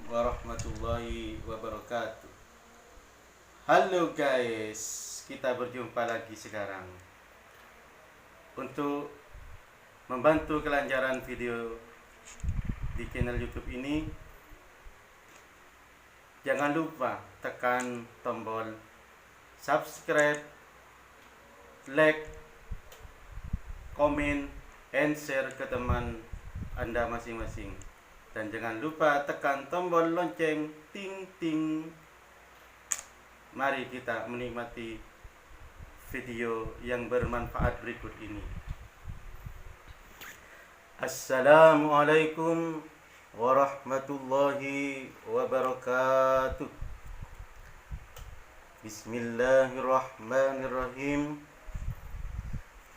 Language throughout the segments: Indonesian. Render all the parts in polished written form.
Warahmatullahi wabarakatuh. Halo guys, kita berjumpa lagi sekarang untuk membantu kelancaran video di channel YouTube ini. Jangan lupa tekan tombol subscribe, like, komen, and share ke teman Anda masing-masing. Dan jangan lupa tekan tombol lonceng ting ting. Mari kita menikmati video yang bermanfaat berikut ini. Assalamualaikum warahmatullahi wabarakatuh. Bismillahirrahmanirrahim.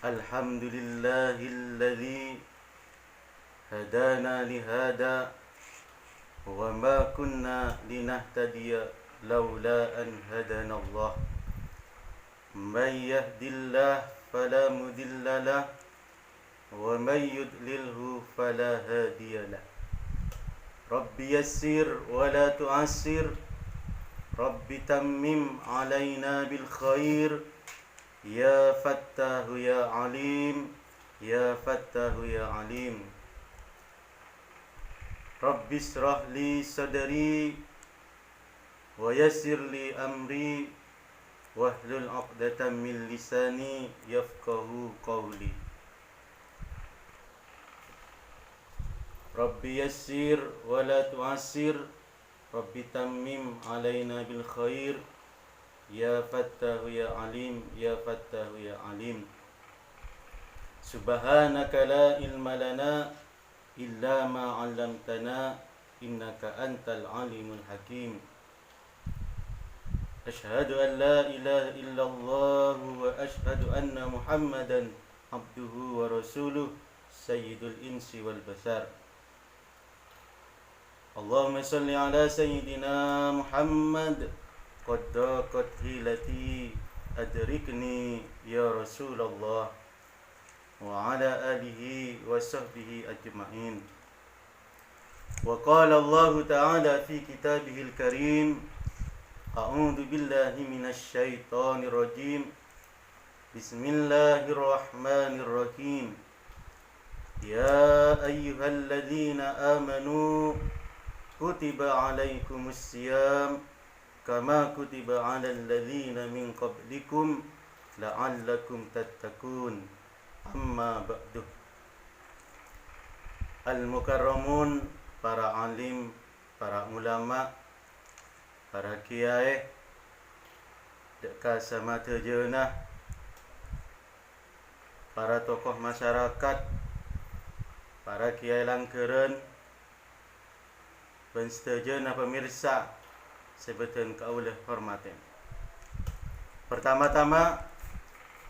Alhamdulillahilladzi hadana lihada wa ma kunna linahtadiya laula an hadana Allah. May yahdillah fala mudilla lah wa may yudlilhu fala hadiya lah. Rabbi yassir wa la tu'assir, Rabbi tammim alaina bil khair, ya fattahu ya alim, ya fattahu ya alim. Rabbi israh li sadri wa yassir li amri wahlul 'uqdatam min lisani yafqahu qawli. Rabbi yassir wa la tu'assir, Rabbi tammim alaina bil khair, ya fattahu ya alim, ya fattahu ya alim. Subhanaka la ilma lana illa ma 'allamtana innaka antal alimul hakim. Asyhadu an la ilaha illallah wa asyhadu anna Muhammadan abduhu wa rasuluh sayyidul insi wal basar. Allahumma salli ala sayyidina Muhammad qad daqat hilati adrikni ya Rasulullah wa ala alihi wa sahbihi ajma'in. Wa qala Allah ta'ala fi kitabihil karim, a'udzu billahi minasy syaithanir rajim. Bismillahirrahmanirrahim. Ya ayyuhalladzina amanu kutiba 'alaikumus syiyam kama kutiba 'alal ladzina min qablikum la'allakum tattaqun. Amma ba'du. Al-mukarramun, para alim, para ulama, para kiai dekat sama terjenah, para tokoh masyarakat, para kiai langkeren, dan seterjenah pemirsa sebetul kaulah hormatin. Pertama-tama,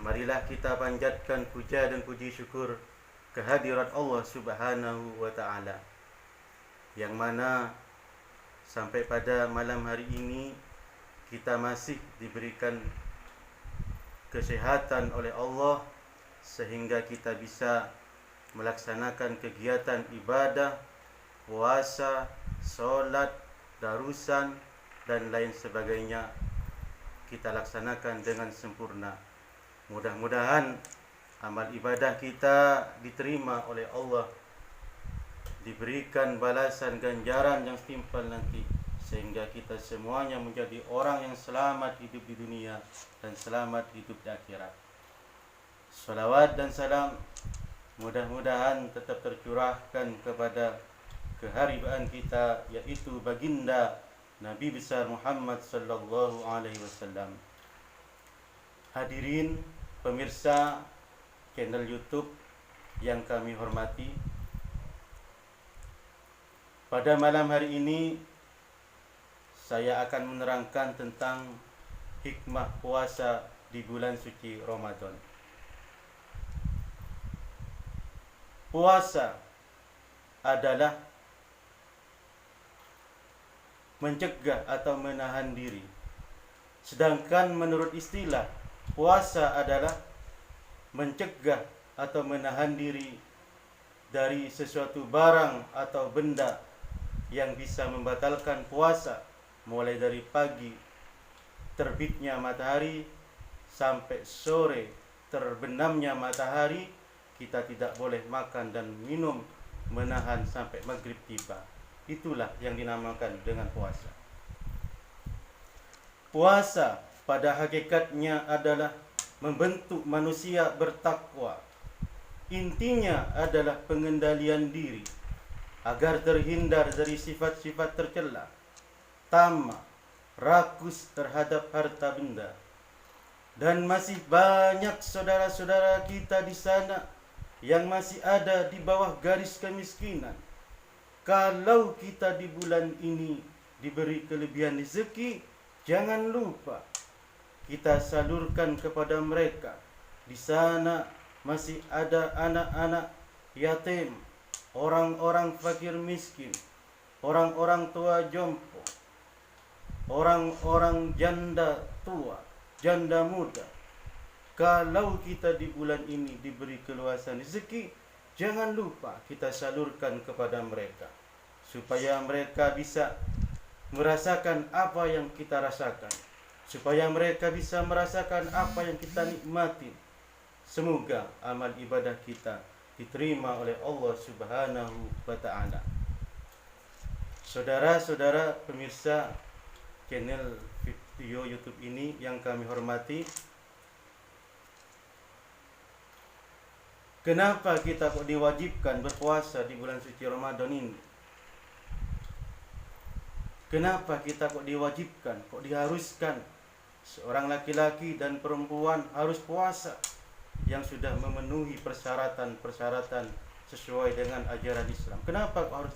marilah kita panjatkan puja dan puji syukur kehadirat Allah Subhanahu wa ta'ala, yang mana sampai pada malam hari ini kita masih diberikan kesehatan oleh Allah sehingga kita bisa melaksanakan kegiatan ibadah, puasa, solat, darusan dan lain sebagainya kita laksanakan dengan sempurna. Mudah-mudahan amal ibadah kita diterima oleh Allah, diberikan balasan ganjaran yang setimpal nanti, sehingga kita semuanya menjadi orang yang selamat hidup di dunia dan selamat hidup di akhirat. Salawat dan salam mudah-mudahan tetap tercurahkan kepada keharibaan kita, yaitu baginda Nabi besar Muhammad sallallahu alaihi wasallam. Hadirin pemirsa channel YouTube yang kami hormati, pada malam hari ini saya akan menerangkan tentang hikmah puasa di bulan suci Ramadan. Puasa adalah mencegah atau menahan diri. Sedangkan menurut istilah, puasa adalah mencegah atau menahan diri dari sesuatu barang atau benda yang bisa membatalkan puasa, mulai dari pagi terbitnya matahari sampai sore terbenamnya matahari. Kita tidak boleh makan dan minum, menahan sampai maghrib tiba. Itulah yang dinamakan dengan puasa. Puasa pada hakikatnya adalah membentuk manusia bertakwa. Intinya adalah pengendalian diri agar terhindar dari sifat-sifat tercela, tamak, rakus terhadap harta benda. Dan masih banyak saudara-saudara kita di sana yang masih ada di bawah garis kemiskinan. Kalau kita di bulan ini diberi kelebihan rezeki, jangan lupa kita salurkan kepada mereka. Di sana masih ada anak-anak yatim, orang-orang fakir miskin, orang-orang tua jompo, orang-orang janda tua, janda muda. Kalau kita di bulan ini diberi keluasan rezeki, jangan lupa kita salurkan kepada mereka, supaya mereka bisa merasakan apa yang kita rasakan, supaya mereka bisa merasakan apa yang kita nikmati. Semoga amal ibadah kita diterima oleh Allah Subhanahu wa ta'ala. Saudara-saudara pemirsa channel video YouTube ini yang kami hormati, kenapa kita kok diwajibkan berpuasa di bulan suci Ramadan ini? Kenapa kita kok diwajibkan, kok diharuskan seorang laki-laki dan perempuan harus puasa yang sudah memenuhi persyaratan-persyaratan sesuai dengan ajaran Islam? Kenapa kok harus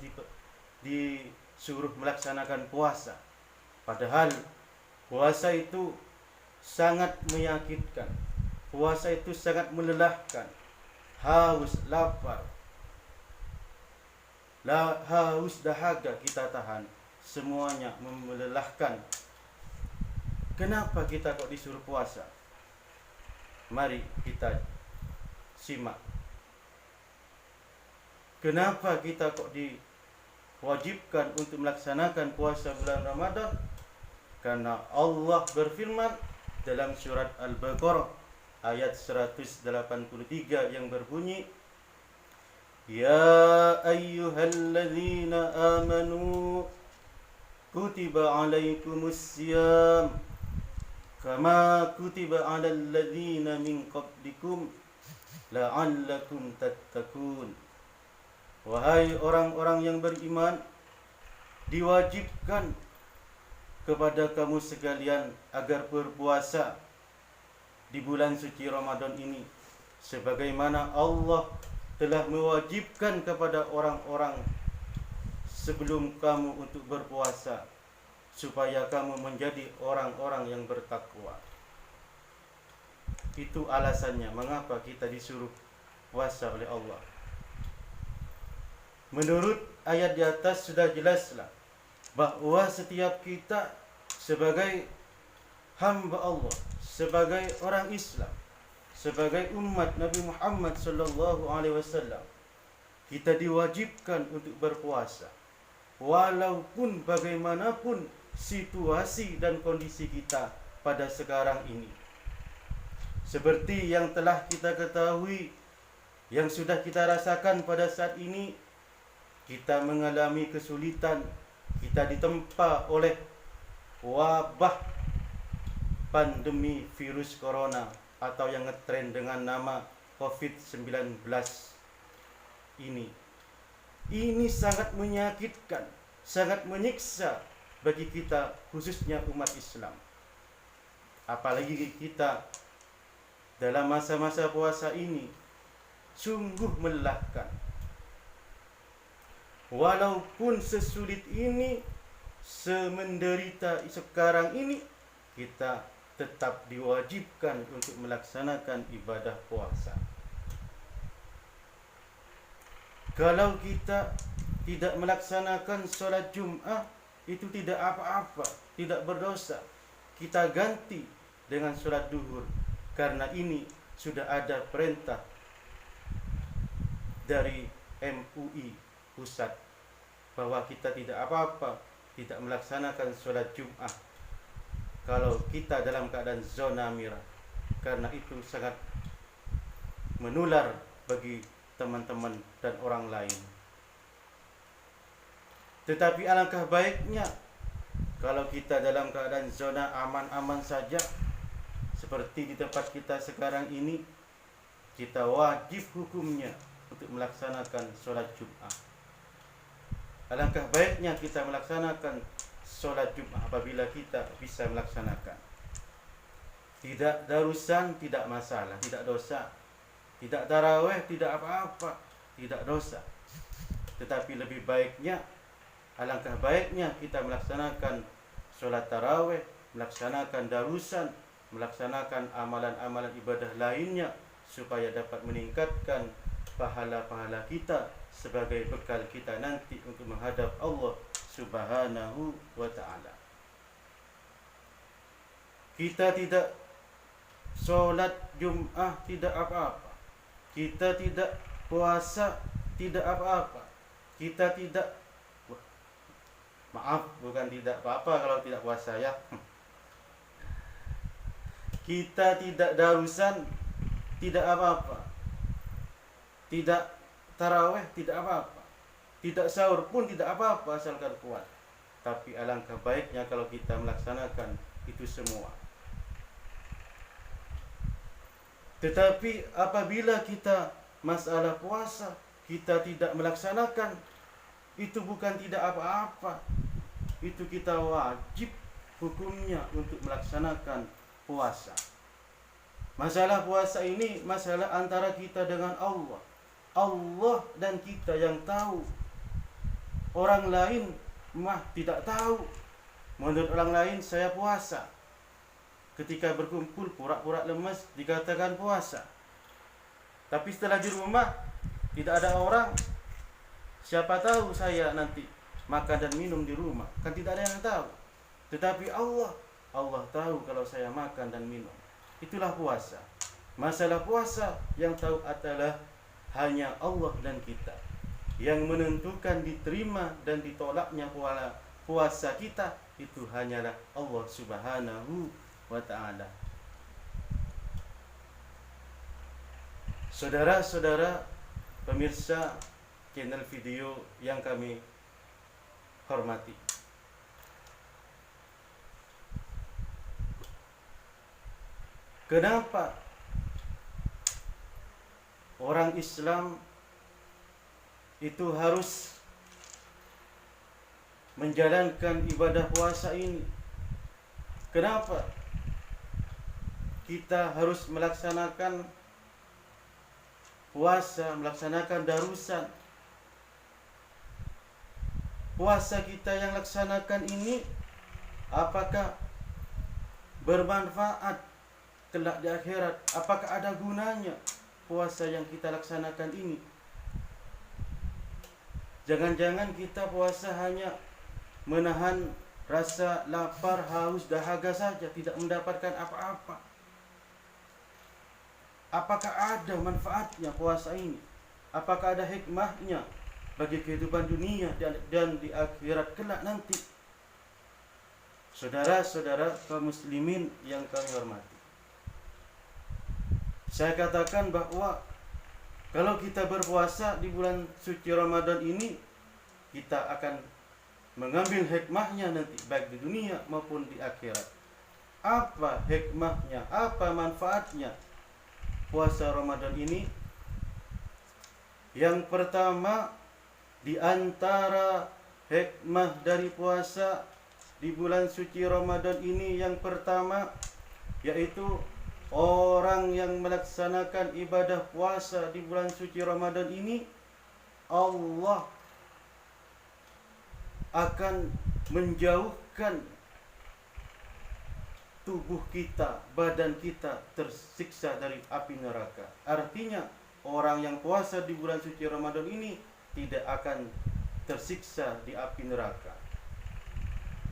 disuruh melaksanakan puasa? Padahal puasa itu sangat menyakitkan, puasa itu sangat melelahkan. Haus, lapar, haus, dahaga kita tahan, semuanya melelahkan. Kenapa kita kok disuruh puasa? Mari kita simak. Kenapa kita kok diwajibkan untuk melaksanakan puasa bulan Ramadan? Karena Allah berfirman dalam surat Al-Baqarah ayat 183 yang berbunyi, Ya ayyuhalladzina amanu kutiba alaikumusiyam kama kutiba alal ladzina min qablikum la'allakum tattaqun. Wahai orang-orang yang beriman, diwajibkan kepada kamu sekalian agar berpuasa di bulan suci Ramadan ini, sebagaimana Allah telah mewajibkan kepada orang-orang sebelum kamu untuk berpuasa, supaya kamu menjadi orang-orang yang bertakwa. Itu alasannya mengapa kita disuruh puasa oleh Allah. Menurut ayat di atas sudah jelaslah bahwa setiap kita sebagai hamba Allah, sebagai orang Islam, sebagai umat Nabi Muhammad sallallahu alaihi wasallam, kita diwajibkan untuk berpuasa walaupun bagaimanapun situasi dan kondisi kita pada sekarang ini. Seperti yang telah kita ketahui, yang sudah kita rasakan pada saat ini, kita mengalami kesulitan, kita ditempa oleh wabah pandemi virus corona atau yang ngetren dengan nama COVID-19 ini. Ini sangat menyakitkan, sangat menyiksa bagi kita, khususnya umat Islam. Apalagi kita dalam masa-masa puasa ini sungguh melelahkan. Walaupun sesulit ini, semenderita sekarang ini, kita tetap diwajibkan untuk melaksanakan ibadah puasa. Kalau kita tidak melaksanakan sholat Jum'ah, itu tidak apa-apa, tidak berdosa. Kita ganti dengan sholat duhur, karena ini sudah ada perintah dari MUI pusat. bahwa kita tidak apa-apa tidak melaksanakan sholat Jum'ah kalau kita dalam keadaan zona merah, karena itu sangat menular bagi teman-teman dan orang lain. Tetapi alangkah baiknya kalau kita dalam keadaan zona aman-aman saja, seperti di tempat kita sekarang ini, kita wajib hukumnya untuk melaksanakan sholat Jum'ah. Alangkah baiknya kita melaksanakan sholat Jum'ah apabila kita bisa melaksanakan. Tidak darusan, tidak masalah, tidak dosa. Tidak taraweh, tidak apa-apa, tidak dosa. Tetapi lebih baiknya, alangkah baiknya kita melaksanakan sholat taraweh, melaksanakan darusan, melaksanakan amalan-amalan ibadah lainnya, supaya dapat meningkatkan pahala-pahala kita sebagai bekal kita nanti untuk menghadap Allah Subhanahu wa ta'ala. Kita tidak sholat Jum'ah, tidak apa-apa. Kita tidak puasa, tidak apa-apa. Kita tidak, maaf, bukan tidak apa-apa kalau tidak puasa ya. Kita tidak darusan, tidak apa-apa. Tidak taraweh, tidak apa-apa. Tidak sahur pun tidak apa-apa asalkan kuat. Tapi alangkah baiknya kalau kita melaksanakan itu semua. Tetapi apabila kita masalah puasa kita tidak melaksanakan, itu bukan tidak apa-apa. Itu kita wajib hukumnya untuk melaksanakan puasa. Masalah puasa ini masalah antara kita dengan Allah. Allah dan kita yang tahu. Orang lain mah tidak tahu. Menurut orang lain saya puasa. Ketika berkumpul pura-pura lemas dikatakan puasa. Tapi setelah di rumah tidak ada orang, siapa tahu saya nanti makan dan minum di rumah. Kan tidak ada yang tahu. Tetapi Allah tahu kalau saya makan dan minum. Itulah puasa. Masalah puasa yang tahu adalah hanya Allah dan kita. Yang menentukan diterima dan ditolaknya puasa kita itu hanyalah Allah Subhanahu wa ta'ala. Saudara-saudara pemirsa channel video yang kami hormati, kenapa orang Islam itu harus menjalankan ibadah puasa ini? Kenapa kita harus melaksanakan puasa, melaksanakan darusan? Puasa kita yang laksanakan ini apakah bermanfaat kelak di akhirat? Apakah ada gunanya puasa yang kita laksanakan ini? Jangan-jangan kita puasa hanya menahan rasa lapar, haus, dahaga saja, tidak mendapatkan apa-apa. Apakah ada manfaatnya puasa ini? Apakah ada hikmahnya bagi kehidupan dunia dan di akhirat kelak nanti? Saudara-saudara kaum muslimin yang kami hormati, saya katakan bahwa kalau kita berpuasa di bulan suci Ramadan ini, kita akan mengambil hikmahnya nanti baik di dunia maupun di akhirat. Apa hikmahnya? Apa manfaatnya puasa Ramadan ini? Yang pertama, di antara hikmah dari puasa di bulan suci Ramadan ini, yang pertama yaitu orang yang melaksanakan ibadah puasa di bulan suci Ramadan ini, Allah akan menjauhkan tubuh kita, badan kita tersiksa dari api neraka. Artinya orang yang puasa di bulan suci Ramadan ini tidak akan tersiksa di api neraka,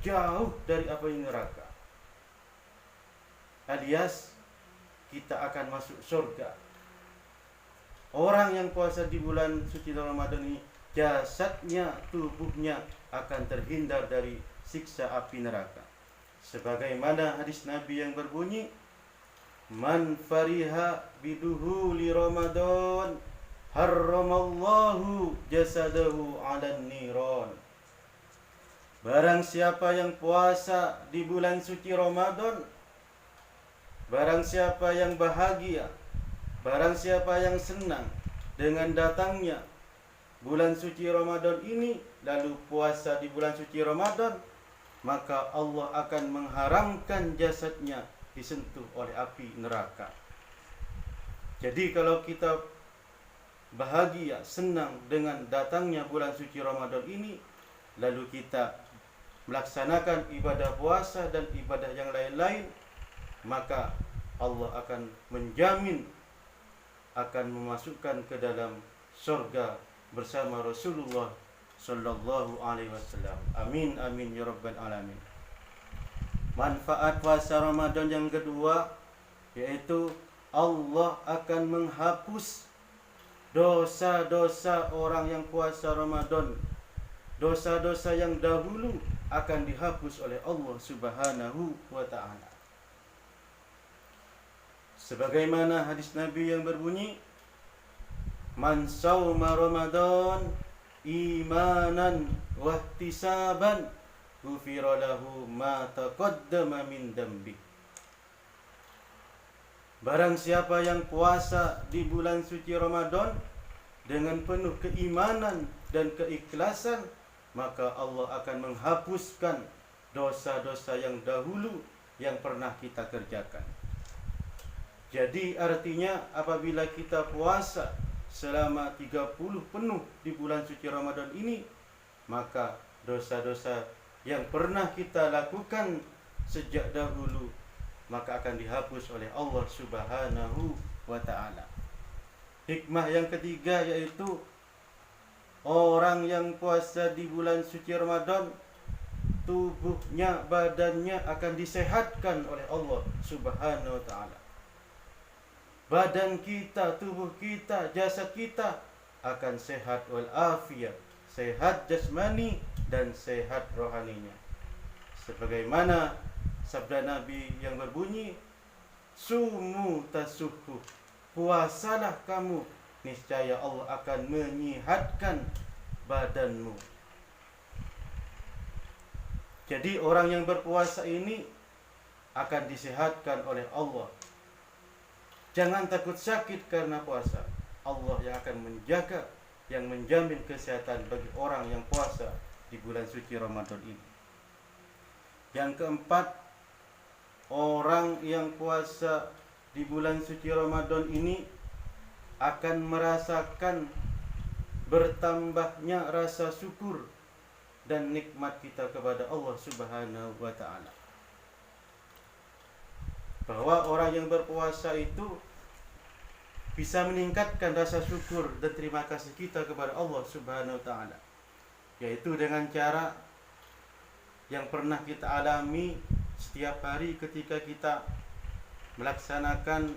jauh dari api neraka, alias kita akan masuk surga. Orang yang puasa di bulan suci Ramadan ini jasadnya, tubuhnya akan terhindar dari siksa api neraka. Sebagaimana hadis Nabi yang berbunyi, man fariha biduhuli Ramadan harramallahu jasadahu 'alan niran. Barang siapa yang puasa di bulan suci Ramadan, barang siapa yang bahagia, barang siapa yang senang dengan datangnya bulan suci Ramadan ini, lalu puasa di bulan suci Ramadan, maka Allah akan mengharamkan jasadnya disentuh oleh api neraka. Jadi kalau kita bahagia, senang dengan datangnya bulan suci Ramadan ini, lalu kita melaksanakan ibadah puasa dan ibadah yang lain-lain, maka Allah akan menjamin akan memasukkan ke dalam surga bersama Rasulullah sallallahu alaihi wasallam. Amin amin ya rabbal alamin. Manfaat puasa Ramadan yang kedua yaitu Allah akan menghapus dosa-dosa orang yang puasa Ramadan. Dosa-dosa yang dahulu akan dihapus oleh Allah Subhanahu wa ta'ala. Sebagaimana hadis Nabi yang berbunyi, man sawma Ramadan imanan wa ihtisaban ghufira lahu ma taqaddama min dambi. Barang siapa yang puasa di bulan suci Ramadan dengan penuh keimanan dan keikhlasan, maka Allah akan menghapuskan dosa-dosa yang dahulu yang pernah kita kerjakan. Jadi artinya apabila kita puasa selama 30 penuh di bulan suci Ramadan ini, maka dosa-dosa yang pernah kita lakukan sejak dahulu maka akan dihapus oleh Allah Subhanahu wa ta'ala. Hikmah yang ketiga yaitu orang yang puasa di bulan suci Ramadan, tubuhnya, badannya akan disehatkan oleh Allah Subhanahu wa ta'ala. Badan kita, tubuh kita, jasad kita akan sehat walafiat, sehat jasmani dan sehat rohaninya. Sebagaimana sabda Nabi yang berbunyi, sumu tasuhu, puasalah kamu, niscaya Allah akan menyihatkan badanmu. Jadi orang yang berpuasa ini akan disehatkan oleh Allah. Jangan takut sakit karena puasa. Allah yang akan menjaga, yang menjamin kesehatan bagi orang yang puasa di bulan suci Ramadan ini. Yang keempat, orang yang puasa di bulan suci Ramadan ini akan merasakan bertambahnya rasa syukur dan nikmat kita kepada Allah Subhanahu wa ta'ala. Bahwa orang yang berpuasa itu bisa meningkatkan rasa syukur dan terima kasih kita kepada Allah Subhanahu wa ta'ala, yaitu dengan cara yang pernah kita alami setiap hari ketika kita melaksanakan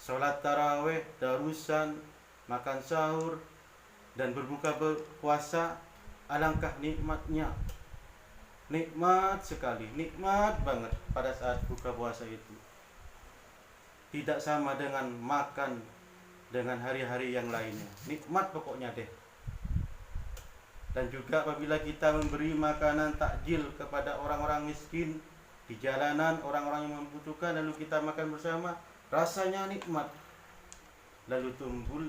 sholat tarawih, darusan, makan sahur dan berbuka puasa. Alangkah nikmatnya, nikmat sekali, nikmat banget pada saat buka puasa itu. Tidak sama dengan makan dengan hari-hari yang lainnya. Nikmat pokoknya deh. Dan juga apabila kita memberi makanan takjil kepada orang-orang miskin di jalanan, orang-orang yang membutuhkan, lalu kita makan bersama, rasanya nikmat. Lalu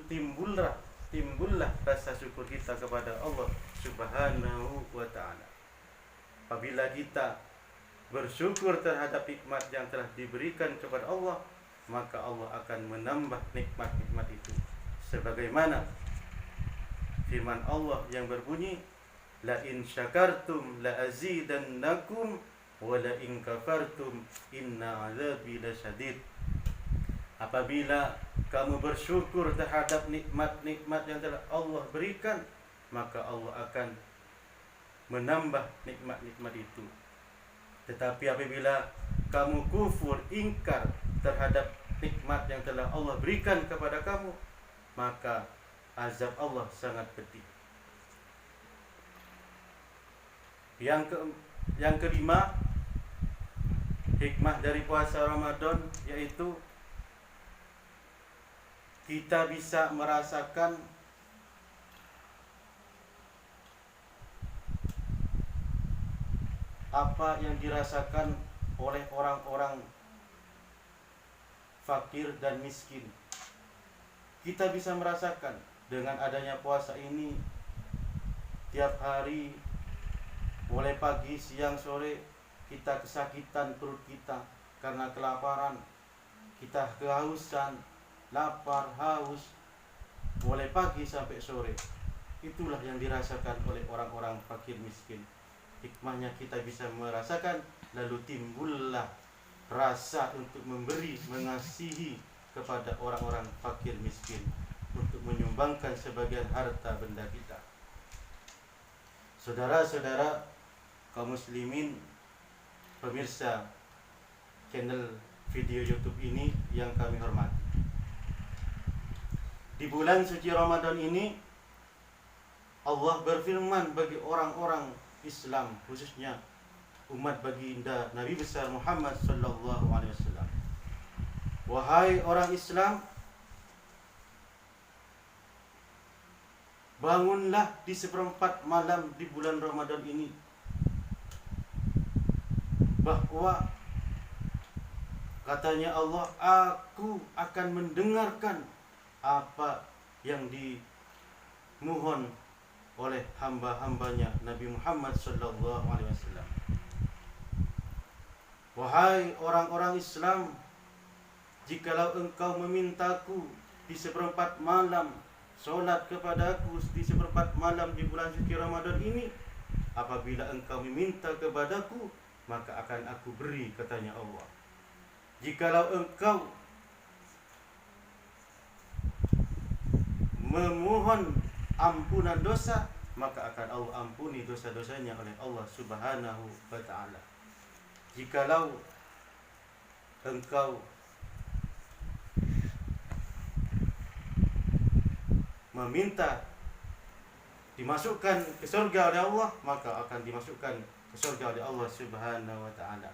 timbullah rasa syukur kita kepada Allah Subhanahu wa ta'ala. Apabila kita bersyukur terhadap nikmat yang telah diberikan kepada Allah, maka Allah akan menambah nikmat-nikmat itu. Sebagaimana firman Allah yang berbunyi, la in syakartum la azidannakum wa la in kafartum inna azabi lasyadid. Apabila kamu bersyukur terhadap nikmat-nikmat yang telah Allah berikan, maka Allah akan menambah nikmat-nikmat itu. Tetapi apabila kamu kufur, ingkar terhadap nikmat yang telah Allah berikan kepada kamu, maka azab Allah sangat pedih. Yang kelima, hikmah dari puasa Ramadan yaitu kita bisa merasakan apa yang dirasakan oleh orang-orang fakir dan miskin. Kita bisa merasakan dengan adanya puasa ini, tiap hari mulai pagi, siang, sore kita kesakitan perut kita karena kelaparan, kita kehausan, lapar, haus mulai pagi sampai sore. Itulah yang dirasakan oleh orang-orang fakir miskin. Hikmahnya kita bisa merasakan, lalu timbullah rasa untuk memberi, mengasihi kepada orang-orang fakir miskin, untuk menyumbangkan sebagian harta benda kita. Saudara-saudara kaum muslimin, pemirsa channel video YouTube ini yang kami hormati, di bulan suci Ramadan ini Allah berfirman bagi orang-orang Islam, khususnya umat baginda Nabi besar Muhammad sallallahu alaihi wasallam. Wahai orang Islam, bangunlah di seperempat malam di bulan Ramadan ini, bahwa katanya Allah, aku akan mendengarkan apa yang dimohon oleh hamba-hambanya Nabi Muhammad sallallahu alaihi wasallam. Wahai orang-orang Islam, jikalau engkau memintaku di seperempat malam, solat kepadaku di seperempat malam di bulan suci Ramadan ini, apabila engkau meminta kepadaku, maka akan aku beri, katanya Allah. Jikalau engkau memohon ampunan dosa, maka akan Allah ampuni dosa-dosanya oleh Allah Subhanahu wa ta'ala. Jikalau engkau meminta dimasukkan ke surga oleh Allah, maka akan dimasukkan ke surga oleh Allah Subhanahu wa ta'ala.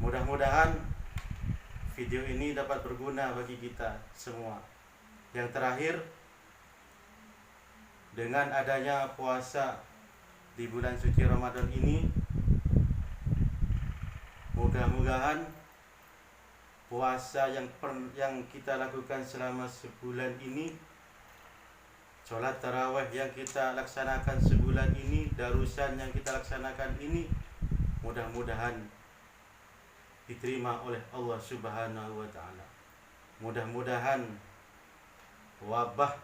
Mudah-mudahan video ini dapat berguna bagi kita semua. Yang terakhir, dengan adanya puasa di bulan suci Ramadan ini, mudah-mudahan puasa yang kita lakukan selama sebulan ini, sholat tarawih yang kita laksanakan sebulan ini, darusan yang kita laksanakan ini, mudah-mudahan diterima oleh Allah Subhanahu wa ta'ala. Mudah-mudahan wabah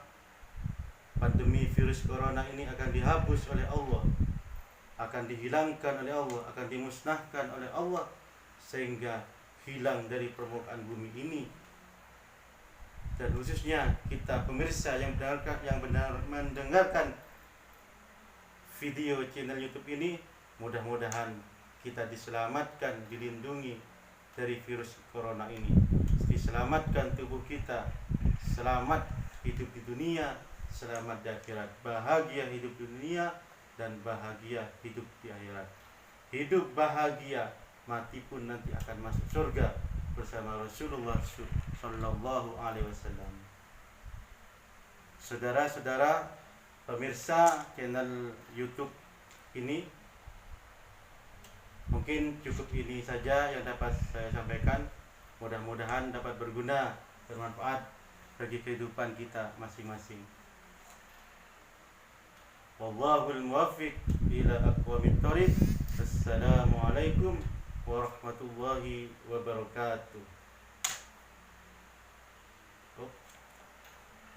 pandemi virus corona ini akan dihapus oleh Allah, akan dihilangkan oleh Allah, akan dimusnahkan oleh Allah, sehingga hilang dari permukaan bumi ini. Dan khususnya kita pemirsa yang benar mendengarkan video channel YouTube ini, mudah-mudahan kita diselamatkan, dilindungi dari virus corona ini, diselamatkan tubuh kita, selamat hidup di dunia, selamat di akhirat, bahagia hidup di dunia dan bahagia hidup di akhirat. Hidup bahagia, mati pun nanti akan masuk surga bersama Rasulullah sallallahu alaihi wasallam. Saudara-saudara pemirsa channel YouTube ini, mungkin cukup ini saja yang dapat saya sampaikan. Mudah-mudahan dapat berguna, bermanfaat bagi kehidupan kita masing-masing. Wallahul muwaffiq ila aqwamit thoriq. Assalamualaikum warahmatullahi wabarakatuh.